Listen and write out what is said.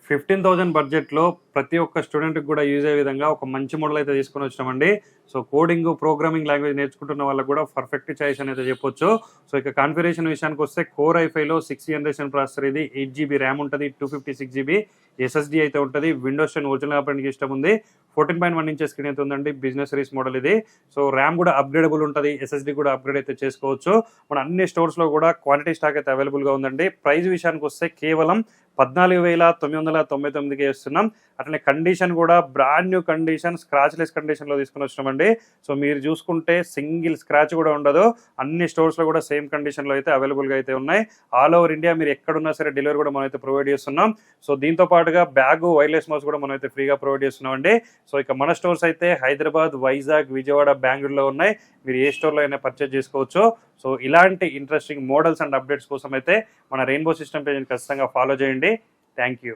15,000 బడ్జెట్‌లో ప్రతి ఒక్క స్టూడెంట్‌కి కూడా యూజ్ అయ్యే విధంగా ఒక మంచి మోడల్ అయితే తీసుకొని వచ్చినామండి. సో, కోడింగ్, ప్రోగ్రామింగ్ లాంగ్వేజ్ నేర్చుకుంటున్న వాళ్ళకి కూడా పర్ఫెక్ట్ చాయిస్ అనేది చెప్పొచ్చు. సో, ఇక కాన్ఫిగరేషన్ విషయానికొస్తే కోర్ ఐ5లో 6th జనరేషన్ ప్రాసెసర్ ఇది. 8 జీబీ ర్యామ్ ఉంటది. 256 జీబీ ఎస్ఎస్‌డీ అయితే ఉంటది. విండోస్ 10 ఒరిజినల్ ఆపరేటింగ్ సిస్టమ్ ఉంది. 14.1 ఇంచెస్ స్క్రీన్ అయితే ఉందండి. బిజినెస్ సిరీస్ మోడల్ ఇది. సో, ర్యామ్ కూడా అప్‌గ్రేడబుల్ ఉంటది. ఎస్ఎస్‌డీ కూడా అప్‌గ్రేడ్ అయితే చేసుకోవచ్చు. మన అన్ని స్టోర్స్‌లో కూడా క్వాలిటీ స్టాక్ అయితే అవైలబుల్‌గా ఉందండి. ప్రైస్ విషయానికొస్తే కేవలం 14,999కే ఇస్తున్నాం. అట్లనే కండిషన్ కూడా బ్రాండ్ న్యూ కండిషన్, స్క్రాచ్‌లెస్ కండిషన్‌లో తీసుకొని వచ్చినామండి. సో, మీరు చూసుకుంటే సింగిల్ స్క్రాచ్ కూడా ఉండదు. అన్ని స్టోర్స్‌లో కూడా సేమ్ కండిషన్‌లో అయితే అవైలబుల్‌గా అయితే ఉన్నాయి. ఆల్ ఓవర్ ఇండియా మీరు ఎక్కడున్నా సరే డెలివరీ కూడా మనమైతే ప్రొవైడ్ చేస్తున్నాం. సో, దీంతో పాటుగా బ్యాగు, వైర్లెస్ మౌస్ కూడా మనమైతే ఫ్రీగా ప్రొవైడ్ చేస్తున్నామండి. సో, ఇక మన స్టోర్స్ అయితే హైదరాబాద్, వైజాగ్, విజయవాడ, బెంగళూరులో ఉన్నాయి. మీరు ఏ స్టోర్‌లో అయినా పర్చేజ్ చేసుకోవచ్చు. సో, ఇలాంటి ఇంట్రెస్టింగ్ మోడల్స్ అండ్ అప్డేట్స్ కోసం అయితే మన రెయిన్బో సిస్టమ్ పేజ్‌ని ఖచ్చితంగా ఫాలో చేయండి. Thank you.